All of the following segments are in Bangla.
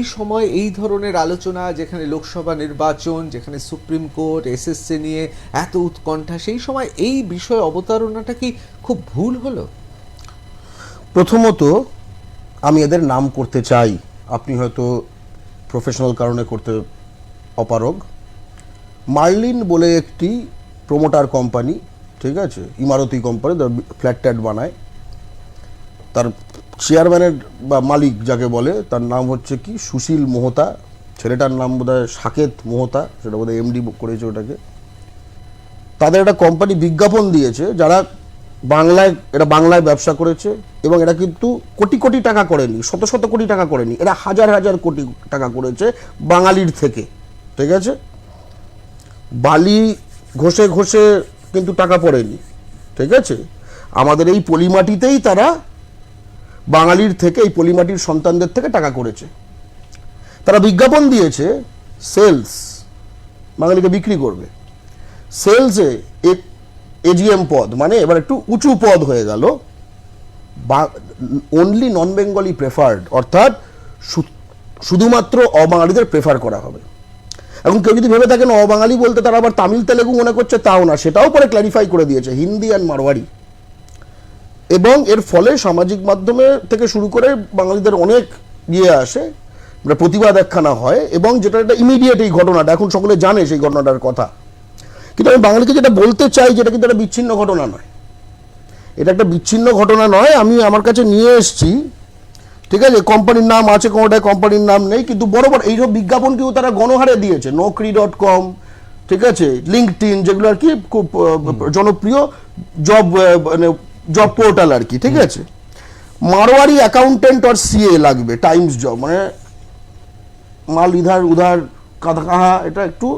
এই সময় এই ধরনের আলোচনা, যেখানে লোকসভা নির্বাচন, যেখানে সুপ্রিম কোর্ট এসএসসি নিয়ে এত উৎকণ্ঠা, সেই সময় এই বিষয় অবতারণাটা কি খুব ভুল হলো? প্রথমত আমি এদের নাম করতে চাই, আপনি হয়তো প্রফেশনাল কারণে করতে অপারগ। মার্লিন বলে একটি প্রমোটার কোম্পানি, ঠিক আছে, ইমারতি কোম্পানি, ফ্ল্যাট ট্যাট বানায়। তার চেয়ারম্যানের বা মালিক যাকে বলে তার নাম হচ্ছে কি সুশীল মোহতা, ছেলেটার নাম বোধহয় সাকেত মোহতা, সেটা বোধহয় এমডি করেছে ওটাকে। তাদের একটা কোম্পানি বিজ্ঞাপন দিয়েছে, যারা বাংলায় ব্যবসা করেছে, এবং এরা কিন্তু কোটি কোটি টাকা করেনি, শত শত কোটি টাকা করেনি, এরা হাজার হাজার কোটি টাকা করেছে বাঙালির থেকে, ঠিক আছে। বালি ঘষে ঘষে কিন্তু টাকা পড়েনি, ঠিক আছে। আমাদের এই পলিমাটিতেই তারা বাঙালির থেকে, এই পলিমাটির সন্তানদের থেকে টাকা করেছে। তারা বিজ্ঞাপন দিয়েছে সেলস, বাঙালিকে বিক্রি করবে। সেলসে এজিএম পদ, মানে এবার একটু উঁচু পদ হয়ে গেল, অনলি নন বেঙ্গলি প্রেফার্ড, অর্থাৎ শুধুমাত্র অবাঙালিদের প্রেফার করা হবে। এখন কেউ যদি ভেবে থাকেন অবাঙালি বলতে তারা আবার তামিল তেলেগু মনে করছে, তাও না, সেটাও পরে ক্ল্যারিফাই করে দিয়েছে, হিন্দি অ্যান্ড মারওয়াড়ি। এবং এর ফলে সামাজিক মাধ্যমে থেকে শুরু করে বাঙালিদের অনেক আসে, প্রতিবাদ একখানা হয়, এবং যেটা একটা ইমিডিয়েট এই ঘটনাটা, এখন সকলে জানে সেই ঘটনাটার কথা। কিন্তু আমি বাঙালিকে যেটা বলতে চাই, যেটা কিন্তু একটা বিচ্ছিন্ন ঘটনা নয়, এটা একটা বিচ্ছিন্ন ঘটনা নয়। আমি আমার কাছে নিয়ে এসেছি, ঠিক আছে, কোম্পানির নাম আছে, কোনোটায় কোম্পানির নাম নেই, কিন্তু বড় বড় এইসব বিজ্ঞাপন কিন্তু তারা গণহারে দিয়েছে। Naukri.com, ঠিক আছে, লিঙ্কডইন, যেগুলো আর কি খুব জনপ্রিয় জব, মানে জব পোর্টাল আর কি, ঠিক আছে। মারোয়ারি অ্যাকাউন্টেন্ট আর সিএ লাগবে, টাইমস জব, মানে মাল ইধার উধার কাঁধা কাহা, এটা একটু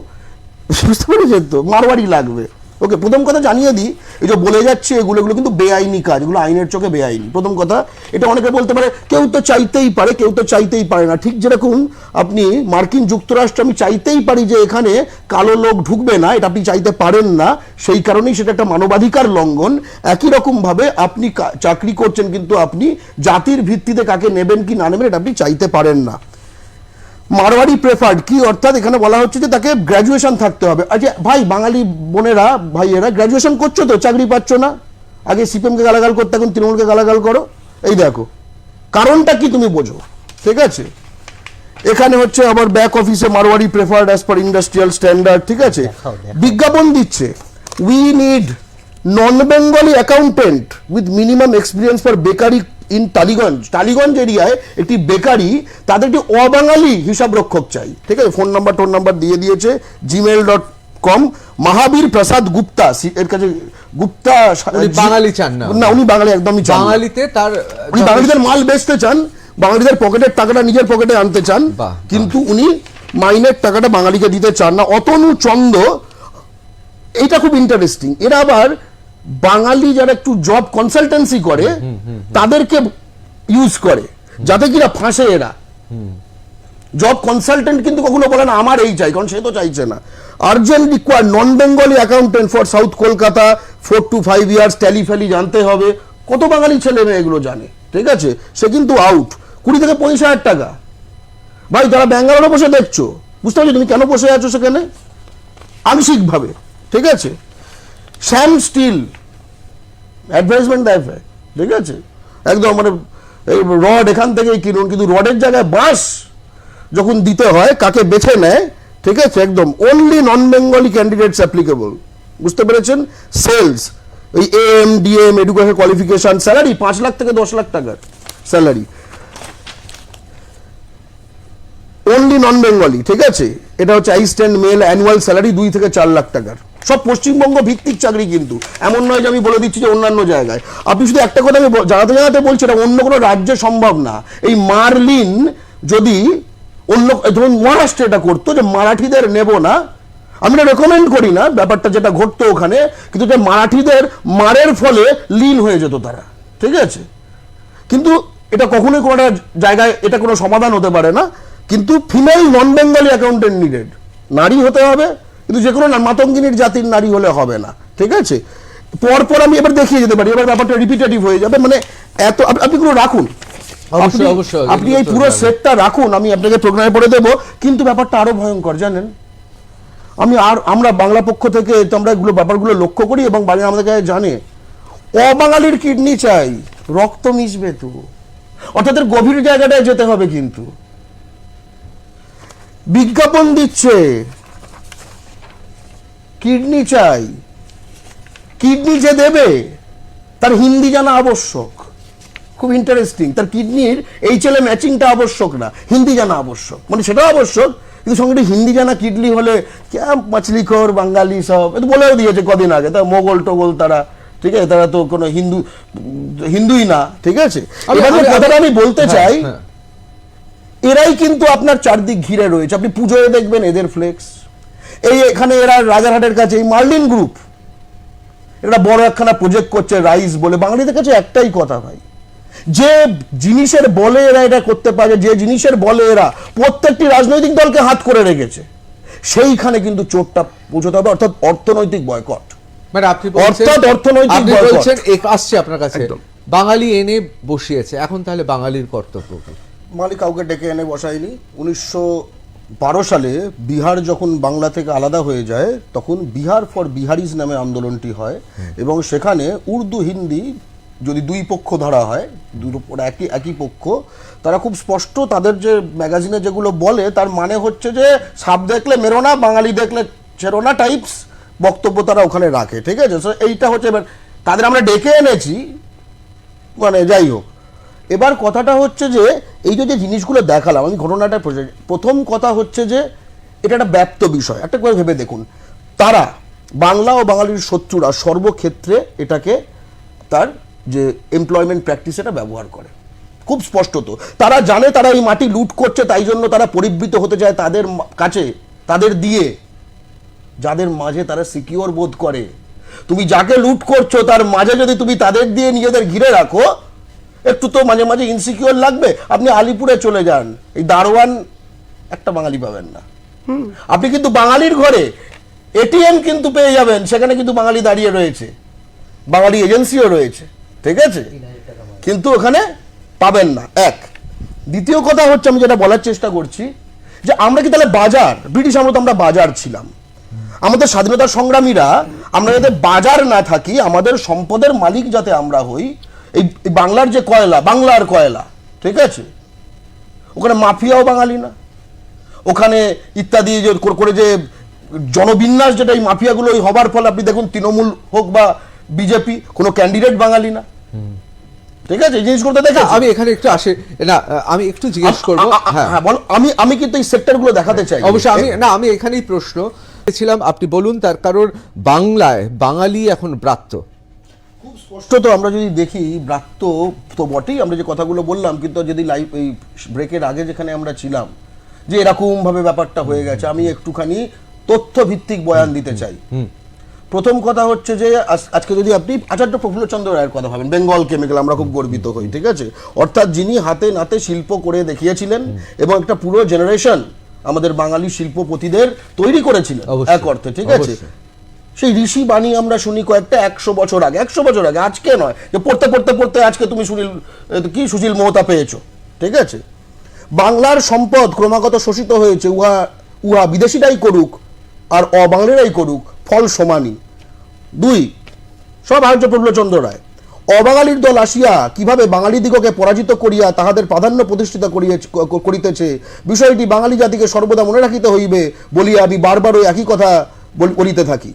বুঝতে পেরেছেন তো, মারোয়ারি লাগবে। ওকে, প্রথম কথা জানিয়ে দিই, এই যে বলে যাচ্ছে এগুলো কিন্তু বেআইনি কাজ, এগুলো আইনের চোখে বেআইনি। প্রথম কথা, এটা অনেকে বলতে পারে কেউ তো চাইতেই পারে, কেউ তো চাইতেই পারে না। ঠিক যেরকম আপনি মার্কিন যুক্তরাষ্ট্র, আমি চাইতেই পারি যে এখানে কালো লোক ঢুকবে না, এটা আপনি চাইতে পারেন না, সেই কারণেই সেটা একটা মানবাধিকার লঙ্ঘন। একই রকমভাবে আপনি চাকরি করছেন, কিন্তু আপনি জাতির ভিত্তিতে কাকে নেবেন কি না নেবেন এটা আপনি চাইতে পারেন না। মারওয়ারি প্রেফার্ড কি, অর্থাৎ এখানে বলা হচ্ছে যে তাকে গ্র্যাজুয়েশন থাকতে হবে। আচ্ছা ভাই, বাঙালি বোনেরা, ভাইয়েরা, গ্র্যাজুয়েশন করছো তো, চাকরি পাচ্ছ না? আগে সিপিএমকে গালাগাল করতে, এখন তৃণমূলকে গালাগাল করো। এই দেখো কারণটা কি তুমি বোঝো, ঠিক আছে। এখানে হচ্ছে আবার ব্যাক অফিসে Marwari preferred as per industrial standard, ঠিক আছে। বিজ্ঞাপন দিচ্ছে, we need non Bengali accountant with minimum experience for bakery in Tollygunge এরিয়ায় একটি বেকারি, তাদের একটি অবাঙালি হিসাব রক্ষক চাই, ঠিক আছে। ফোন নাম্বার দিয়ে দিয়েছে, gmail.com। মহাবীর প্রসাদ গুপ্তা, এর কাছে গুপ্তা, বাঙালি চান না? না, উনি বাঙালি একদমই চান, বাঙালিতে তার, উনি বাঙালিদের মাল বেচতে চান, বাঙালিদের পকেটের টাকাটা নিজের পকেটে আনতে চান, কিন্তু উনি মাইনের টাকাটা বাঙালিকে দিতে চান না। অতনু চন্দ, এইটা খুব ইন্টারেস্টিং। এরা আবার বাঙালি যারা একটু জব কনসালটেন্সি করে তাদেরকে ইউজ করে, যাতে কিনা ফাঁসে এরা। জব কনসালটেন্ট কিন্তু কখনো বলে না আমার এই চাই, কারণ সে তো চাইছে না। Urgent required non Bengali accountant for south Kolkata, 4 to 5 years, tally ফ্যালি জানতে হবে। কত বাঙালি ছেলে মেয়ে এগুলো জানে, ঠিক আছে। সে কিন্তু আউট, 20 থেকে 25,000 টাকা। ভাই, যারা ব্যাঙ্গালোরে বসে দেখছো, বুঝতে পারছো তুমি কেন বসে আছো সেখানে, আংশিকভাবে, ঠিক আছে। শ্যাম স্টিল অ্যাডভার্টাইজমেন্ট দেয়, ঠিক আছে, একদম মানে এই রড এখান থেকেই কিনুন, কিন্তু রডের জায়গায় বাঁশ যখন দিতে হয় কাকে বেছে নেয়, ঠিক আছে, একদম অনলি নন বেঙ্গলি ক্যান্ডিডেটস অ্যাপ্লিকেবল, বুঝতে পেরেছেন। সেলস, ওই AM DM education qualification, salary 5 lakh থেকে 10 লাখ টাকার স্যালারি, অনলি নন বেঙ্গলি, ঠিক আছে। এটা হচ্ছে অ্যাসিস্ট্যান্ট মেল, অ্যানুয়াল স্যালারি 2 থেকে 4 লাখ টাকার। সব পশ্চিমবঙ্গ ভিত্তিক চাকরি, কিন্তু এমন নয় যে আমি বলে দিচ্ছি যে অন্যান্য জায়গায়। আপনি শুধু একটা কথা আমি জানাতে বলছি, এটা অন্য কোনো রাজ্যে সম্ভব না। এই মার্লিন যদি অন্য, ধরুন মহারাষ্ট্রে এটা করতো, যে মারাঠিদের নেব না, আমি এটা রেকমেন্ড করি না, ব্যাপারটা যেটা ঘটতো ওখানে, কিন্তু যে মারাঠিদের মারের ফলে লীন হয়ে যেত তারা, ঠিক আছে। কিন্তু এটা কখনোই কোনো জায়গায় এটা কোনো সমাধান হতে পারে না। কিন্তু ফিমেল নন বেঙ্গলি অ্যাকাউন্টেন্ট নিডেড, নারী হতে হবে, কিন্তু যে কোনো মাতঙ্গিনীর জাতির নারী হলে হবে না, ঠিক আছে। পরপর আমি এবার দেখিয়ে যেতে পারি, এবার ব্যাপারটা রিপিটেটিভ হয়ে যাবে, মানে এত আপনি কোনো রাখুন, অবশ্যই, অবশ্যই। আপনি এই পুরো সেটটা রাখুন, আমি আপনাকে প্রোগ্রামে পড়ে দেবো, কিন্তু ব্যাপারটা আরো ভয়ঙ্কর জানেন। আমরা বাংলা পক্ষ থেকে তো আমরা এগুলো ব্যাপারগুলো লক্ষ্য করি এবং বাঙালি আমাদের কাছে জানে অবাঙালির কিডনি চাই, রক্ত মিশবে তো, অর্থাৎ এর গভীর জায়গাটায় যেতে হবে। কিন্তু বিজ্ঞাপন দিচ্ছে কিডনি চাই, কিডনি যে দেবে তার হিন্দি জানা আবশ্যক। খুব ইন্টারেস্টিং, তার কিডনির এই ছেলে ম্যাচিংটা আবশ্যক না, হিন্দি জানা আবশ্যক, মানে সেটাও আবশ্যক, কিন্তু সঙ্গে হিন্দি জানা কিডনি হলে ক্যা মাছলিখোর বাঙালি সব এ তো বলেও দিয়েছে কদিন আগে, তা মোগল টোগল তারা, ঠিক আছে, তারা তো কোনো হিন্দুই না, ঠিক আছে। এবার যে কথাটা আমি বলতে চাই, এরাই কিন্তু আপনার চারদিক ঘিরে রয়েছে। আপনি পুজোয় দেখবেন এদের ফ্লেক্স, এই এখানে এরা রাজারহাটের কাছে এই মার্লিন গ্রুপ এরা বড় একখানা প্রজেক্ট করছে রাইস বলে। বাঙালিদের কাছে একটাই কথা ভাই, যে জিনিসের বলে এরা এটা করতে পারে, যে জিনিসের বলে এরা প্রত্যেকটি রাজনৈতিক দলকে হাত করে রেখেছে, সেইখানে কিন্তু চোটটা পৌঁছতে হবে, অর্থাৎ অর্থনৈতিক বয়কট। মানে আপনি বলছেন আসছে আপনার কাছে, বাঙালি এনে বসিয়েছে, এখন তাহলে বাঙালির কর্তব্য কি? বাঙালি কাউকে ডেকে এনে বসায়নি। 1912 সালে বিহার যখন বাংলা থেকে আলাদা হয়ে যায়, তখন বিহার ফর বিহারিজ নামে আন্দোলনটি হয়, এবং সেখানে উর্দু হিন্দি যদি দুই পক্ষ ধরা হয়, ওরা একই পক্ষ, তারা খুব স্পষ্ট তাদের যে ম্যাগাজিনে যেগুলো বলে তার মানে হচ্ছে যে সাপ দেখলে মেরো না, বাঙালি দেখলে ছেড়ো না টাইপস বক্তব্য তারা ওখানে রাখে, ঠিক আছে। এইটা হচ্ছে, এবার তাদের আমরা ডেকে এনেছি, মানে যাই হোক। এবার কথাটা হচ্ছে যে এই যে জিনিসগুলো দেখালাম আমি, ঘটনাটা প্রথম কথা হচ্ছে যে এটা একটা ব্যাপ্ত বিষয়। একটা করে ভেবে দেখুন, তারা বাংলা ও বাঙালির শত্রুরা সর্বক্ষেত্রে এটাকে তার যে এমপ্লয়মেন্ট প্র্যাকটিস এটা ব্যবহার করে খুব স্পষ্টত। তারা জানে তারা এই মাটি লুট করছে, তাই জন্য তারা পরিবৃত হতে চায় তাদের কাছে, তাদের দিয়ে, যাদের মাঝে তারা সিকিওর বোধ করে। তুমি যাকে লুট করছো তার মাঝে যদি তুমি তাদের দিয়ে নিজেদের ঘিরে রাখো, একটু তো মাঝে মাঝে ইনসিকিওর লাগবে। আপনি আলিপুরে চলে যান, এই দারোয়ান একটা বাঙালি পাবেন না। আপনি কিন্তু বাঙালির ঘরে এটিএম কিন্তু পেয়ে যাবেন, সেখানে কিন্তু বাঙালি দাঁড়িয়ে রয়েছে, বাঙালি এজেন্সিও রয়েছে, ঠিক আছে, কিন্তু ওখানে পাবেন না। এক, দ্বিতীয় কথা হচ্ছে আমি যেটা বলার চেষ্টা করছি যে আমরা কি তাহলে বাজার, ব্রিটিশ আমলে তো আমরা বাজার ছিলাম, আমাদের স্বাধীনতা সংগ্রামীরা আমরা যাতে বাজার না থাকি, আমাদের সম্পদের মালিক যাতে আমরা হই, এই বাংলার যে কয়লা, বাংলার কয়লা, ঠিক আছে, ওখানে মাফিয়াও বাঙালি না, ওখানে ইত্যাদি যে করে যে জনবিন্যাস যেটা এই মাফিয়াগুলো হবার ফলে আপনি দেখুন তৃণমূল হোক বা বিজেপি, কোনো ক্যান্ডিডেট বাঙালি না, ঠিক আছে। এই জিনিসগুলো দেখা আমি এখানে একটু আসে না, আমি একটু জিজ্ঞেস করবো। হ্যাঁ বল, আমি কিন্তু এই সেক্টরগুলো দেখাতে চাই। অবশ্যই আমি এখানেই প্রশ্ন ছিলাম, আপনি বলুন। তার কারণ বাংলায় বাঙালি এখন ব্রাত্য, খুব স্পষ্ট তো আমরা যদি দেখি, ব্রাত্য তো বটেই, আমরা যে কথাগুলো বললাম, কিন্তু যদি লাইভ এই ব্রেকের আগে যেখানে আমরা ছিলাম যে এরকম ভাবে ব্যাপারটা হয়ে গেছে, আমি একটুখানি তথ্য ভিত্তিক বয়ান দিতে চাই। প্রথম কথা হচ্ছে যে আজকে যদি আপনি আচার্য প্রফুল্লচন্দ্র রায়ের কথা ভাবেন, বেঙ্গল কেমিক্যাল, আমরা খুব গর্বিত হই, ঠিক আছে, অর্থাৎ যিনি হাতে নাতে শিল্প করে দেখিয়েছিলেন এবং একটা পুরো জেনারেশন আমাদের বাঙালি শিল্পপতিদের তৈরি করেছিলেন এক অর্থে, ঠিক আছে। সেই ঋষি বাণী আমরা শুনি কয়েকটা 100 বছর আগে, আজকে নয় যে পড়তে পড়তে পড়তে আজকে তুমি সুশীল মোহতা পেয়েছো, ঠিক আছে। বাংলার সম্পদ ক্রমাগত শোষিত হয়েছে, উহা বিদেশিরাই করুক আর অবাঙালিরাই করুক, ফল সমানই। 2, সব আচার্য প্রফুল্লচন্দ্র রায়। অবাঙালির দল আসিয়া কিভাবে বাঙালি দিগকে পরাজিত করিয়া তাহাদের প্রাধান্য প্রতিষ্ঠিত করিতেছে, বিষয়টি বাঙালি জাতিকে সর্বদা মনে রাখিতে হইবে বলিয়া আমি বারবার ওই একই কথা বলিতে থাকি।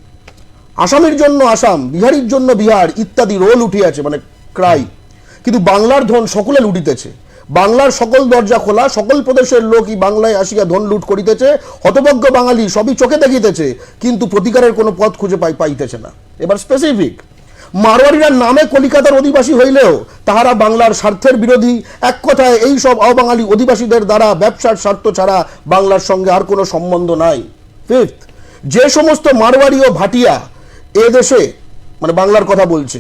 আসামের জন্য আসাম, বিহারির জন্য বিহার ইত্যাদি রোল উঠিয়াছে, মানে ক্রাই, কিন্তু বাংলার ধন সকলে লুটিতেছে। বাংলার সকল দরজা খোলা, সকল প্রদেশের লোকই বাংলায় আসিয়া ধন লুট করিতেছে। হতভাগ্য বাঙালি সবই চোখে দেখিতেছে, কিন্তু প্রতিকারের কোনো পথ খুঁজে পাইতেছে না। এবার স্পেসিফিক, মারোয়ারিরা নামে কলিকাতার অধিবাসী হইলেও তাহারা বাংলার স্বার্থের বিরোধী। এক কথায় এই সব অবাঙালি অধিবাসীদের দ্বারা ব্যবসার স্বার্থ ছাড়া বাংলার সঙ্গে আর কোনো সম্বন্ধ নাই। 5, যে সমস্ত মারোয়ারি ও ভাটিয়া এ দেশে, মানে বাংলার কথা বলছে,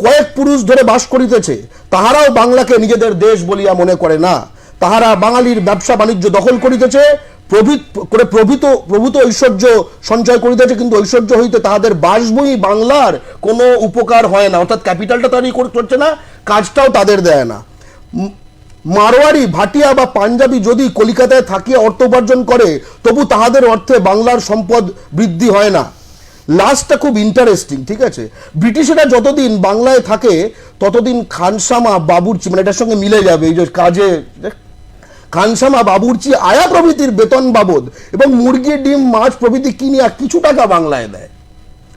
কয়েক পুরুষ ধরে বাস করিতেছে, তাহারাও বাংলাকে নিজেদের দেশ বলিয়া মনে করে না। তাহারা বাঙালির ব্যবসা বাণিজ্য দখল করিতেছে, প্রভূত ঐশ্বর্য সঞ্চয় করিতেছে, কিন্তু ঐশ্বর্য হইতে তাহাদের বাসভূমি বাংলার কোনো উপকার হয় না, অর্থাৎ ক্যাপিটালটা তৈরি করছে না, কাজটাও তাদের দেয় না। মারোয়ারি, ভাটিয়া বা পাঞ্জাবি যদি কলিকাতায় থাকিয়া অর্থ উপার্জন করে, তবু তাহাদের অর্থে বাংলার সম্পদ বৃদ্ধি হয় না। লাস্টটা খুব ইন্টারেস্টিং, ঠিক আছে? ব্রিটিশেরা যতদিন বাংলায় থাকে ততদিন খানসামা, বাবুর্চি, মানে এটার সঙ্গে মিলে যাবে, এই যে কাজে খানসামা, বাবুর্চি, আয়া প্রভৃতির বেতন বাবদ এবং মুরগি, ডিম, মাছ প্রভৃতি কিনিয়া কিছু টাকা বাংলায় দেয়,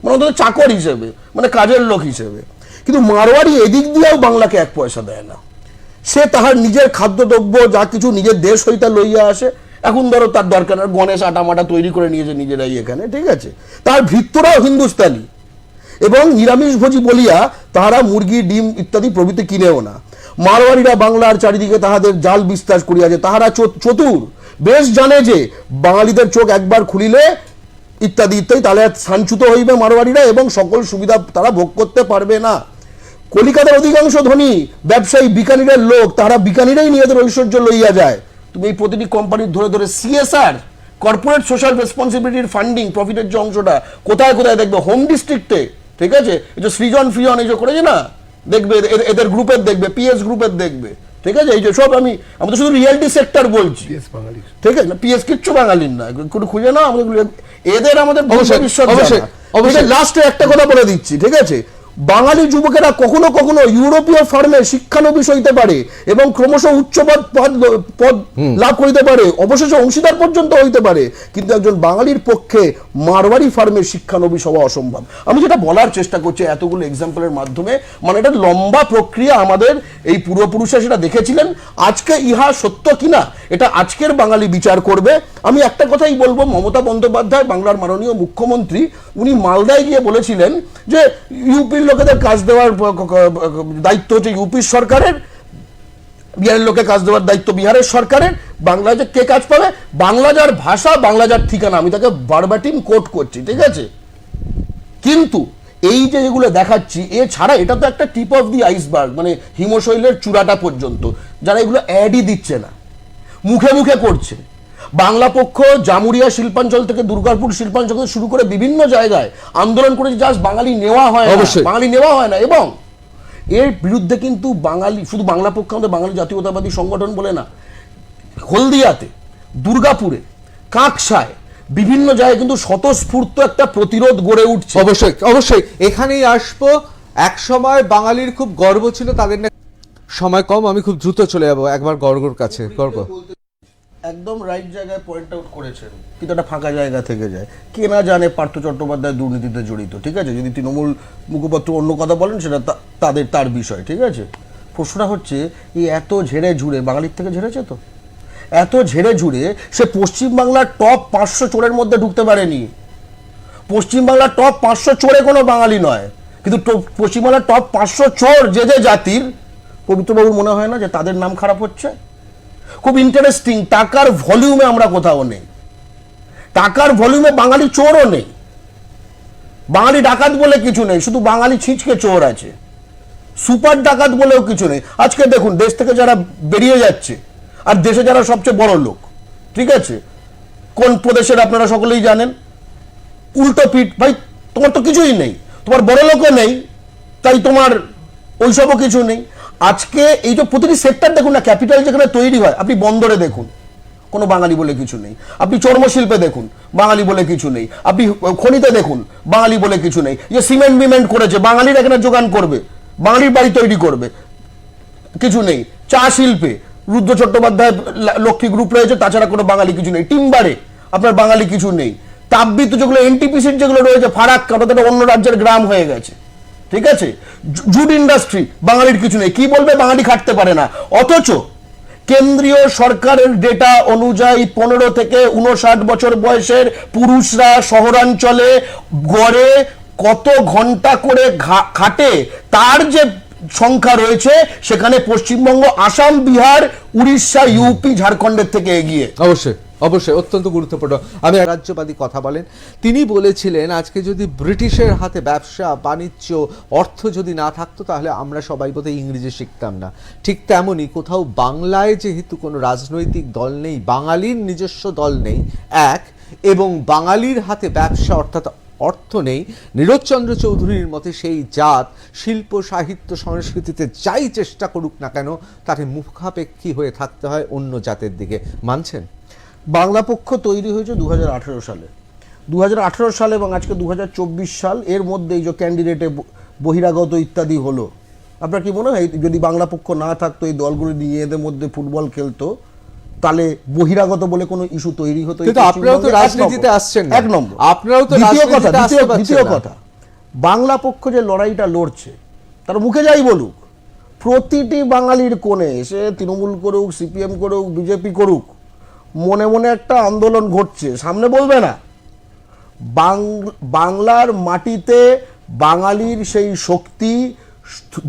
মানে অন্তত চাকর হিসেবে, মানে কাজের লোক হিসেবে। কিন্তু মারোয়ারি এদিক দিয়েও বাংলাকে এক পয়সা দেয় না। সে তাহার নিজের খাদ্যদ্রব্য যা কিছু নিজের দেশ হইতে লইয়া আসে। এখন ধরো তার দরকার না, গণেশ আটামাটা তৈরি করে নিয়েছে নিজেরাই এখানে, ঠিক আছে? তার ভৃত্যরাও হিন্দুস্তানি এবং নিরামিষভোজী বলিয়া তাহারা মুরগি, ডিম ইত্যাদি প্রভৃতি কিনেও না। মারোয়ারিরা বাংলার চারিদিকে তাহাদের জাল বিস্তার করিয়াছে। তাহারা চতুর, বেশ জানে যে বাঙালিদের চোখ একবার খুলিলে ইত্যাদি ইত্যাদি, তাহলে সাঞ্চুত হইবে মারোয়ারিরা এবং সকল সুবিধা তারা ভোগ করতে পারবে না। কলিকাতার অধিকাংশ ধনী ব্যবসায়ী বিকানিরের লোক, তারা বিকানিরেই নিজেদের ঐশ্বর্য লইয়া যায়। তুমি এই প্রতিটি কোম্পানির ধরে ধরে সিএসআর, কর্পোরেট সোশ্যাল রেসপন্সিবিলিটির ফান্ডিং, প্রফিটের যে অংশটা কোথায় কোথায় দেখবে, হোম ডিস্ট্রিক্টে, ঠিক আছে? এই যে সৃজন ফ্রিজন এই যে করেছে না, দেখবে এদের গ্রুপের দেখবে, পিএস গ্রুপের দেখবে, ঠিক আছে? এই যে সব আমি তো শুধু রিয়েলিটি সেক্টর বলছি, ঠিক আছে? পিএস কিচ্ছু বাঙালির না, একটু খুঁজে না আমাদের, এদের আমাদের ভবিষ্যৎ। লাস্টে একটা কথা বলে দিচ্ছি, ঠিক আছে? বাঙালি যুবকেরা কখনো কখনো ইউরোপীয় ফার্মে শিক্ষানবিশ হইতে পারে এবং ক্রমশ উচ্চ পদ লাভ করিতে পারে, অবশেষে অংশীদার পর্যন্ত হইতে পারে, কিন্তু একজন বাঙালির পক্ষে মারোয়ারি ফার্মে শিক্ষানবিশ হওয়া অসম্ভব। আমি যেটা বলার চেষ্টা করছি এতগুলো এক্সাম্পলের মাধ্যমে, মানে এটা লম্বা প্রক্রিয়া, আমাদের এই পূর্বপুরুষরা সেটা দেখেছিলেন। আজকে ইহা সত্য কিনা এটা আজকের বাঙালি বিচার করবে। আমি একটা কথাই বলবো, মমতা বন্দ্যোপাধ্যায় বাংলার মাননীয় মুখ্যমন্ত্রী, উনি মালদায় গিয়ে বলেছিলেন যে ইউপির লোকেদের কাজ দেওয়ার দায়িত্ব হচ্ছে ইউপির সরকারের, বিহারের লোকে কাজ দেওয়ার দায়িত্ব বিহারের সরকারের। বাংলায় যে কে কাজ পাবে, বাংলা যার ভাষা, বাংলা যার ঠিকানা, আমি তাকে ভার্বাটিম কোট করছি, ঠিক আছে? কিন্তু এই যে যেগুলো দেখাচ্ছি, এছাড়া এটা তো একটা টিপ অফ দি আইসবার্গ, মানে হিমশৈলের চূড়াটা পর্যন্ত, যারা এগুলো অ্যাডই দিচ্ছে না, মুখে মুখে করছে। বাংলা পক্ষ জামুরিয়া শিল্পাঞ্চল থেকে দুর্গাপুর শিল্পাঞ্চল থেকে শুরু করে বিভিন্ন জায়গায় আন্দোলন করেছে, জাস্ট বাঙালি নেওয়া হয় না, বাঙালি নেওয়া হয় না। এবং এর বিরুদ্ধে কিন্তু বাঙালি, শুধু বাংলা পক্ষ আমাদের বাঙালি জাতীয়তাবাদী সংগঠন বলে না, হলদিয়াতে, দুর্গাপুরে, কাকসায়, বিভিন্ন জায়গায় কিন্তু স্বতঃস্ফূর্ত একটা প্রতিরোধ গড়ে উঠছে। অবশ্যই অবশ্যই এখানেই আসবো। এক সময় বাঙালির খুব গর্ব ছিল, তাদের না সময় কম, আমি খুব দ্রুত চলে যাবো একবার গর্গর কাছে। গর্গ একদম রাইট জায়গায় পয়েন্ট আউট করেছেন, কিন্তু একটা ফাঁকা জায়গা থেকে যায়। কে না জানে পার্থ চট্টোপাধ্যায় দুর্নীতিতে জড়িত, ঠিক আছে? যদি তৃণমূল মুখপাত্র অন্য কথা বলেন সেটা তার বিষয়, ঠিক আছে? প্রশ্নটা হচ্ছে, এই এত ঝেড়ে ঝুড়ে বাঙালির থেকে ঝেড়েছে তো, এত ঝেড়ে ঝুড়ে সে পশ্চিমবাংলার টপ 500 চোরের মধ্যে ঢুকতে পারেনি। পশ্চিমবাংলার টপ 500 চোরে কোনো বাঙালি নয়, কিন্তু পশ্চিমবাংলার টপ 500 চোর যে যে জাতির, পবিত্রবাবুর মনে হয় না যে তাদের নাম খারাপ হচ্ছে? খুব ইন্টারেস্টিং, টাকার ভলিউমে আমরা কোথাও নেই, টাকার ভলিউমে বাঙালি চোরও নেই, বাঙালি ডাকাত বলে কিছু নেই, শুধু বাঙালি ছিঁচকে চোর আছে। সুপার ডাকাত বলেও কিছু নেই। আজকে দেখুন, দেশ থেকে যারা বেরিয়ে যাচ্ছে আর দেশে যারা সবচেয়ে বড় লোক, ঠিক আছে, কোন প্রদেশের আপনারা সকলেই জানেন, উল্টো পিঠ। ভাই তোমার তো কিছুই নেই, তোমার বড় লোকও নেই, তাই তোমার ওইসবও কিছু নেই। আজকে এই যে প্রতিটি সেক্টর দেখুন না, ক্যাপিটাল যেখানে তৈরি হয়, আপনি বন্দরে দেখুন, কোনো বাঙালি বলে কিছু নেই। আপনি চর্মশিল্পে দেখুন, বাঙালি বলে কিছু নেই। আপনি খনিতে দেখুন, বাঙালি বলে কিছু নেই। যে সিমেন্ট বিমেন্ট করেছে, বাঙালির এখানে যোগান করবে, বাঙালির বাড়ি তৈরি করবে, কিছু নেই। চা শিল্পে রুদ্র চট্টোপাধ্যায় লক্ষ্মী গ্রুপ রয়েছে, তাছাড়া কোনো বাঙালি কিছু নেই। টিম্বারে আপনার বাঙালি কিছু নেই। তাপবিদ্যুৎ যেগুলো এনটিপিসির যেগুলো রয়েছে, ফারাক্কা, ওটা অন্য রাজ্যের গ্রাম হয়ে গেছে, ঠিক আছে? জুট ইন্ডাস্ট্রি, বাঙালির কিছু নেই। কি বলবে, বাঙালি খাটতে পারে না। অথচ কেন্দ্রীয় সরকারের ডেটা অনুযায়ী 15 থেকে 59 বছর বয়সের পুরুষরা শহরাঞ্চলে গড়ে কত ঘন্টা করে খাটে, তার যে সংখ্যা রয়েছে সেখানে পশ্চিমবঙ্গ, আসাম, বিহার, উড়িষ্যা, ইউপি, ঝাড়খণ্ডের থেকে এগিয়ে। অবশ্যই অবশ্যই অত্যন্ত গুরুত্বপূর্ণ। আমি রাজ্যবাদী কথা বলেন, তিনি বলেছিলেন আজকে যদি ব্রিটিশের হাতে ব্যবসা বাণিজ্য অর্থ যদি না থাকতো, তাহলে আমরা সবাই বোধহয় ইংরেজি শিখতাম না। ঠিক তেমনই কোথাও বাংলায় যেহেতু কোনো রাজনৈতিক দল নেই, বাঙালির নিজস্ব দল নেই এক, এবং বাঙালির হাতে ব্যবসা অর্থাৎ অর্থ নেই, নীরজচন্দ্র চৌধুরীর মতে সেই জাত শিল্প সাহিত্য সংস্কৃতিতে যাই চেষ্টা করুক না কেন তাকে মুখাপেক্ষী হয়ে থাকতে হয় অন্য জাতের দিকে। মানছেন? বাংলা পক্ষ তৈরি হয়েছে 2018 সালে। 2018 সাল এবং আজকে 2024 সাল, এর মধ্যে এই যে ক্যান্ডিডেটে বহিরাগত ইত্যাদি হলো, আপনার কি মনে হয় যদি বাংলা পক্ষ না থাকতো, এই দলগুলো নিজেদের মধ্যে ফুটবল খেলতো, তাহলে বহিরাগত বলে কোনো ইস্যু তৈরি হতো? কিন্তু আপনারাও তো রাজনীতিতে আসছেন না। এক নম্বর। আপনারাও তো দ্বিতীয় কথা, রাজনীতিতে আসতে পারছেন দ্বিতীয় না। কথা, বাংলা পক্ষ যে লড়াইটা লড়ছে, তার মুখে যাই বলুক, প্রতিটি বাঙালির কোণে এসে তৃণমূল করুক, সিপিএম করুক, বিজেপি করুক, মনে মনে একটা আন্দোলন ঘটছে, সামনে বলবে না। বাংলার মাটিতে বাঙালির সেই শক্তি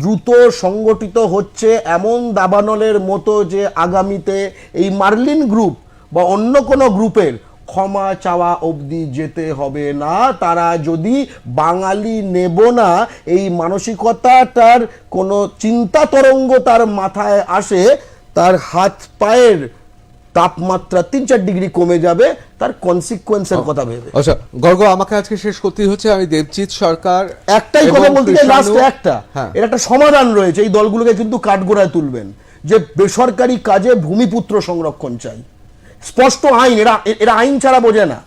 দ্রুত সংগঠিত হচ্ছে এমন দাবানলের মতো যে আগামীতে এই মার্লিন গ্রুপ বা অন্য কোনো গ্রুপের ক্ষমা চাওয়া অবধি যেতে হবে না। তারা যদি বাঙালি নেব না এই মানসিকতাটার কোনো চিন্তা তরঙ্গ তার মাথায় আসে, তার হাত পায়ের তাপমাত্রা 3-4 ডিগ্রি কমে যাবে, তার কনসিকুয়েন্সের কথা ভেবে। আচ্ছা গর্গ, আমাকে আজকে শেষ করতেই হচ্ছে। আমি দেবজিৎ সরকার একটাই কথা বলতে চাই, লাস্ট একটা, হ্যাঁ। এর একটা সমাধান রয়েছে। এই দলগুলোকে কিন্তু কাঠগোড়ায় তুলবেন যে বেসরকারি কাজে ভূমিপুত্র সংরক্ষণ চাই, স্পষ্ট আইন। এরা আইন ছাড়া বোঝে না।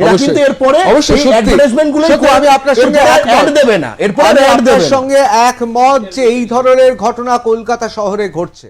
এরা কিন্তু এরপরে এই অ্যাডভার্টাইজমেন্টগুলোই আমি আপনার সঙ্গে অ্যাড দেবে না, এরপরে অ্যাড দেবে না। সঙ্গে একমত যে এই ধরনের ঘটনা কলকাতা শহরে ঘটছে।